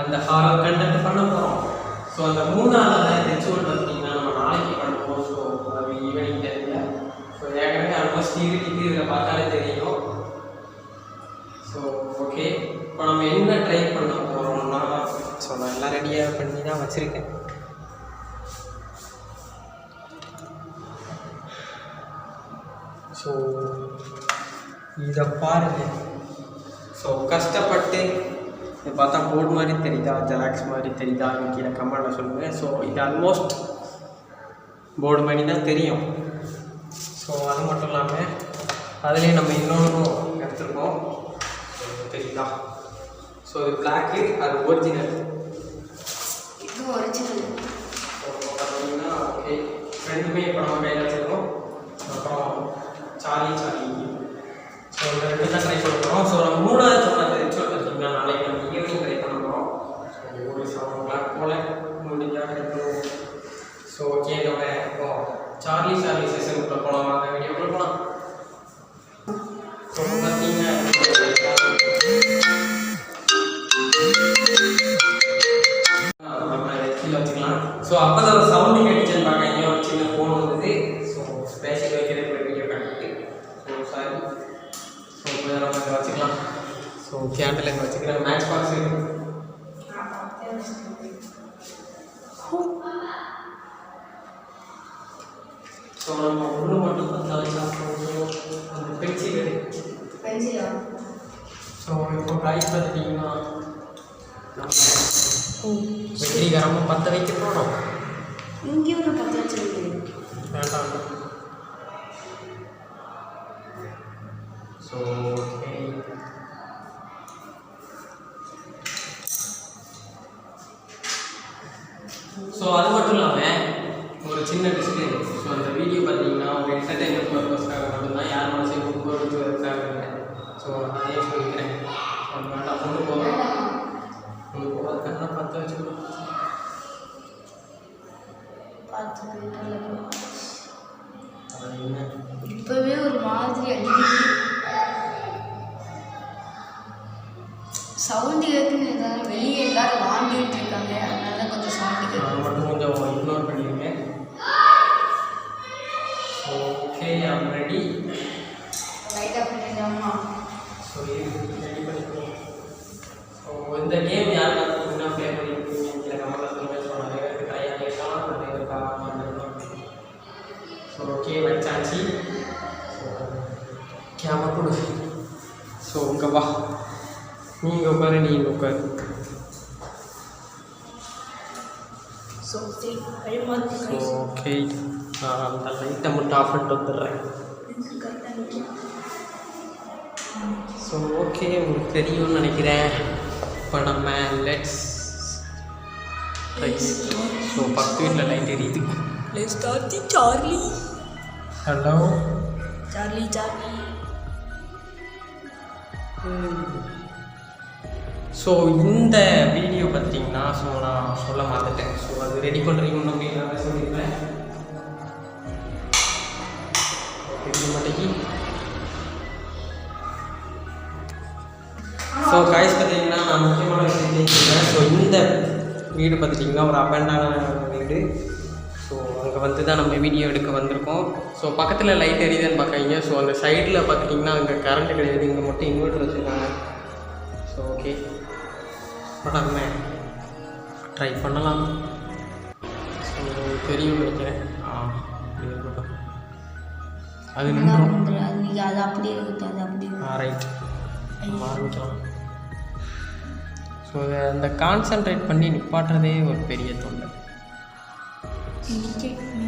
அந்த horror content பண்ண போகிறோம். ஸோ அந்த 3ஆவது ரிச்சுவல் பார்த்தீங்கன்னா நம்ம நாளைக்கு பண்ணுவோம். ஸோ அது ஈவினிங் டைமில். ஸோ ஏற்கனவே ஆல்மோஸ்ட் இருட்டிக்கு இதில் பார்த்தாலே தெரியும். ஸோ ஓகே, இப்போ நம்ம என்ன ட்ரை பண்ண போகிறோம்னா, ஸோ நான் எல்லாம் ரெடியாக பண்ணி தான் வச்சுருக்கேன். ஸோ இதை பாருங்க. ஸோ கஷ்டப்பட்டு இது பார்த்தா போர்டு மாதிரி தெரியுதா, ஜெராக்ஸ் மாதிரி தெரியுதா, கீழே கமெண்ட்டில் சொல்லுங்கள். ஸோ இது ஆல்மோஸ்ட் போர்டு மாதிரி தான் தெரியும். ஸோ அது மட்டும் இல்லாமல் அதுலேயே நம்ம இன்னொன்று எடுத்துருக்கோம். தெரியுதா? ஸோ இது பிளாக்கு, அது ஒரிஜினல். இது ஒரிஜினல். ஸோ பார்த்தீங்கன்னா ஓகே, ரெண்டுமே இப்போ நம்ம கையில் வச்சுருக்கோம். அப்புறம் சார்லி. ஸோ இந்த ரெண்டு தான் ட்ரை பண்ண போகிறோம். ஸோ நம்ம 3ஆவது சொன்னது ரிச்சுவல் பார்த்தீங்கன்னா நாளைக்கு நம்ம ஈவினிங் ட்ரை பண்ண போகிறோம். ஸோ ஒரு 7 o'clock போல் முடிஞ்சால் இருக்கும். ஸோ ஓகே, நம்ம இப்போ சார்லி செஷனுக்குள்ளே போகலாம். வாங்க வீடியோக்குள்ளே போகலாம். ஸோ பார்த்தீங்கன்னா நம்ம கீழே வச்சுக்கலாம். ஸோ அப்போ தான் ஒரு சவுண்டு கேட்டுச்சுன்னு பார்க்க ஒரு சின்ன ஃபோன் வந்தது. ஸோ ஸ்பேஷியல் வைக்கிறது வீடியோ காட்டுது. So sorry. ஸோ இப்போ நம்ம வச்சுக்கலாம். ஸோ கேண்டில் எங்கே வச்சுக்கிறேன், மேட்ச் பாக்ஸ் இருக்கு. ஸோ நம்ம ஒன்று மட்டும் பற்ற வச்சா அந்த பென்சிலா. ஸோ இப்போ ப்ரைஸ் பார்த்துட்டிங்கன்னா நம்ம வெற்றிகரமாக பற்ற வைக்க போகிறோம். இங்கே ஒரு 10 வச்சுருக்கேன். வேண்டாம். ஸோ ஓகே, ஸோ அது மட்டும் இல்லாமல் ஒரு சின்ன டிஸ்க்ளைமர். ஸோ அந்த வீடியோ பார்த்தீங்கன்னா ஒரு என்டர்டைன்மெண்ட் பர்பஸ்க்காக மட்டும்தான், யார் மனசையும் கொடுக்கிறதுக்காக இல்லை. ஸோ அதையும் சொல்லிக்கிறேன். வேண்டாம், கொண்டு போகிறோம். கண்ணை பற்ற வச்சுக்கணும். இப்பவே ஒரு மாதிரி அடிக்குது. சவுண்டு கேட்குன்னு ஏதாவது வெளியே எல்லாரும் வாண்டிட்டு இருக்காங்க, அதனால கொஞ்சம் சவுண்டு கேட்கும். மட்டும் கொஞ்சம் இக்னோர் பண்ணிடுங்க. Okay, I'm ready. லைட்டாக பண்ணிடலாமா? ஸோ இது ரெடி பண்ணிக்கணும். ஸோ இந்த கேம் யார் பார்த்தீங்கன்னா ப்ளே பண்ணியிருக்கீங்க கீழே கமெண்ட்டில் சொல்லுங்கள். ஸோ நிறைய பேருக்கு ட்ரையாக கேட்கலாம், நிறைய பேருக்கு ஆகலாம். ஸோ ஓகே, வச்சாச்சு. ஸோ கேமரா கொடு. ஸோ இங்கே வா, நீங்கள் உட்காரு, நீங்கள் உட்காரு. ஸோ ஓகே, நான் அந்த லைட்டை மட்டும் ஆஃப் பண்ணிட்டு வந்துடுறேன். ஸோ ஓகே, உங்களுக்கு தெரியும்னு நினைக்கிறேன். இப்போ நம்ம லெட்ஸ் ஸோ 10 வீட்டில் லைட் எரியுது. Let's start the Charlie. Hello Charlie. So இந்த வீடியோ பார்த்தீங்கன்னா ஸோ நான் சொல்ல மாட்டேன். ஸோ அது ரெடி பண்ணுறீங்கன்னு அப்படின்னு சொல்லியிருக்கேன். மாட்டேங்கி. ஸோ காய்ஸ் பார்த்தீங்கன்னா நான் முக்கியமான விஷயம் தெரிஞ்சுக்கிறேன். ஸோ இந்த வீடு பார்த்துட்டிங்கன்னா ஒரு அபண்டான வீடு. ஸோ அங்கே வந்து தான் நம்ம வீடியோ எடுக்க வந்திருக்கோம். ஸோ பக்கத்தில் லைட் எரியுதுன்னு பார்க்காதீங்க. ஸோ அந்த சைடில் பார்த்துட்டிங்கன்னா அங்கே கரண்ட்டு கிடையாது, இங்கே மட்டும் இன்வெர்டர் வச்சுருக்காங்க. ஸோ ஓகே, இப்போ நம்ம ட்ரை பண்ணலாம். ஸோ தெரியும் நினைக்கிறேன். இருக்கட்டும், அது நின்றும். அது அப்படியே ரைட், ஆரம்பிக்கலாம். ஸோ அந்த கான்சன்ட்ரேட் பண்ணி நிப்பாட்டுறதே ஒரு பெரிய தொண்டை.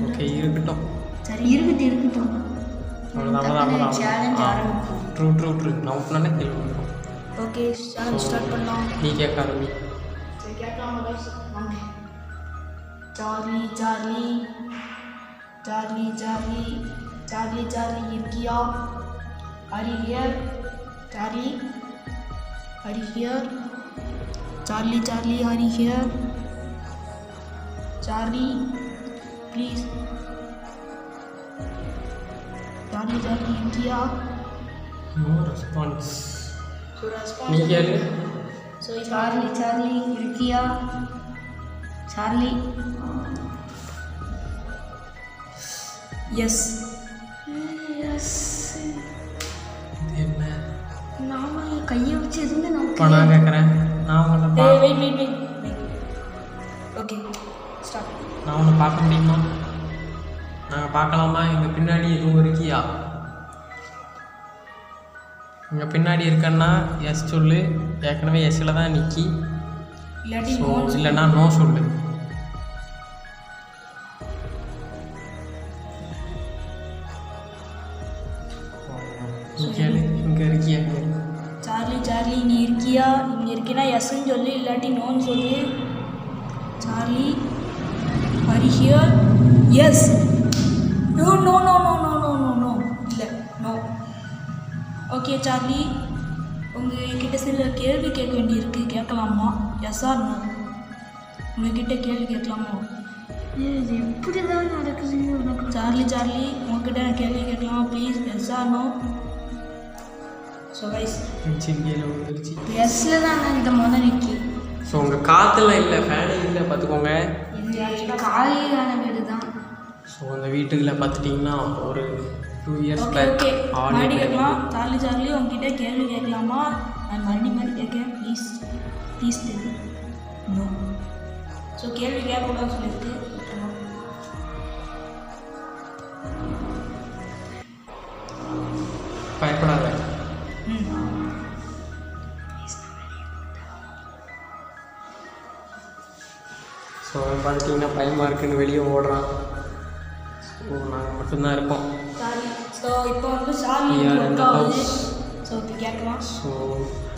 ஓகே, இருக்கட்டும். சரி, இருக்கட்டும். அவ்வளோதான். ட்ரூ நான் பண்ணே கேள்வி. ஓகே, சேலஞ்ச் ஸ்டார்ட் பண்ணலாம். நீ கேட்க ஆரம்பி. சரி, கேட்கலாம். Charlie, இருக்கியா? Are you here? Charlie, are you here? Charlie, are you here? Charlie, please. Charlie, இருக்கியா? No response. So response. நீ கேளு. ஸோ சார்லி சார்லி இருக்கியா சார்லி எஸ் எஸ் என்ன நாம கையை வச்சு எதுவுமே இப்போ நான் கேட்குறேன். நான் உங்களை வெயிட் ஓகே ஸ்டார்ட். நான் ஒன்று பார்க்க முடியுமா? நாங்கள் பார்க்கலாமா? எங்கள் பின்னாடி எதுவும் இருக்கியா? எங்கள் பின்னாடி இருக்கன்னா எஸ் சொல்லு. ஏற்கனவே எஸ்ஸில் தான் நிற்கி. இல்லாட்டி ஸோ இல்லைன்னா நோ சொல்லு. கேளு, இங்கே இருக்கியா? சார்லி சார்லி நீ இருக்கியா? இங்கே இருக்கினா எஸ்ன்னு சொல்லு, இல்லாட்டி நோன்னு சொல்லு. Charlie are you here? Yes. No no no no no no no no இல்லை நோ. ஓகே சார்லி, உங்ககிட்ட சில கேள்வி கேட்க வேண்டியிருக்கு, கேட்கலாமா? Yes or no? உங்ககிட்ட கேள்வி கேட்கலாமா? இது எப்படி தான் நடக்குது உனக்கு? சார்லி சார்லி உங்ககிட்ட நான் கேள்வி கேட்கலாமா please? Yes or no? So guys கீழே வந்துருச்சு. எஸ்ஸில் தான் நான் இந்த முதல் நிற்கி. ஸோ உங்கள் காற்றுலாம் இல்லை, ஃபேனே இல்லை, பார்த்துக்கோங்க. இது காலியான வீடு தான். ஸோ அந்த வீட்டுக்குள்ள பார்த்துட்டிங்கன்னா ஒரு 2 years ஓகே பேக் ஓகே மறுபடி கேட்கலாம். சார்லி சார்லி உங்ககிட்ட கேள்வி கேட்கலாமா? நான் மறுபடி கேட்கேன் ப்ளீஸ் ப்ளீஸ் தெரியும். நோ. ஸோ கேள்வி கேட்கக்கூடாதுன்னு சொல்லியிருக்கு. பயப்படாத. ஸோ பார்த்துட்டிங்கன்னா பயமாக இருக்குன்னு வெளியே ஓடுறான். ஸோ நாங்கள் மட்டும்தான் இருக்கோம். சாரி. ஸோ இப்போ வந்து சார்லி ஸோ இப்போ கேட்கலாம். ஸோ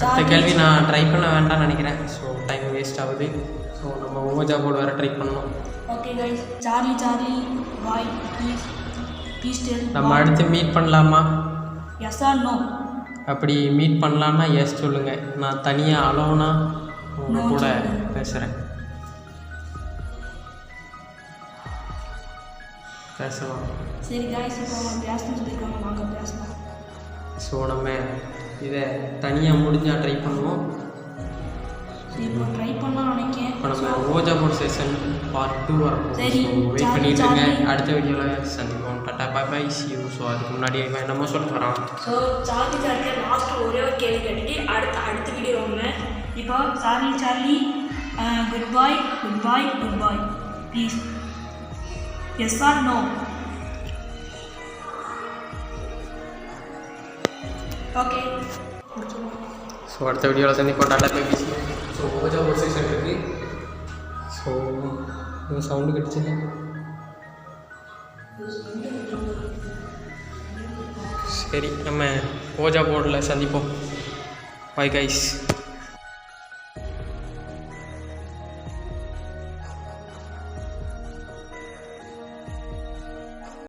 அடுத்த கேள்வி நான் ட்ரை பண்ண வேண்டாம்னு நினைக்கிறேன். ஸோ டைம் வேஸ்ட் ஆகுது. ஸோ நம்ம ஓஜா போர்டு வேறு ட்ரை பண்ணணும். Okay guys, Charlie Charlie boy please please tell. நம்ம அடுத்து மீட் பண்ணலாமா? Yes or no? அப்படி மீட் பண்ணலான்னா எஸ் சொல்லுங்கள். நான் தனியாக அலோனா உங்கள் கூட பேசுகிறேன். பேசலாம். சரி கைஸ், இப்போ அவங்க பேசணும்னு சொல்லியிருக்காங்க, நாங்கள் பேசலாம். ஸோ நம்ம இதை தனியாக முடிஞ்சால் ட்ரை பண்ணுவோம். சரி இப்போ ட்ரை பண்ணலாம் நினைக்கிறேன். இப்போ நம்ம ஓஜா போர்ட் செஷன் பார்ட் 2 வரப்போம். சரி, ஸோ வெயிட் பண்ணிட்டு இருங்க. சார்லி. அடுத்த வீடியோவில் சந்திப்போம். Tata bye bye see you. So அதுக்கு முன்னாடி என்னமோ சொல்ல போகிறான். ஸோ சார்லி சார்லி லாஸ்ட் ஒரே ஒரு கேள்வி கேட்டுட்டு அடுத்த வீடியோ வாங்க. இப்போ Charlie Charlie good bye good bye good bye please. Yes or no? Okay. So அடுத்த வீடியோவில் சந்திப்போம். Tata bye bye see you. So Ouija board session இருக்குது. ஸோ சவுண்டு கிடச்சிங்க. சரி, நம்ம ஓஜா போர்டில் சந்திப்போம். Bye guys.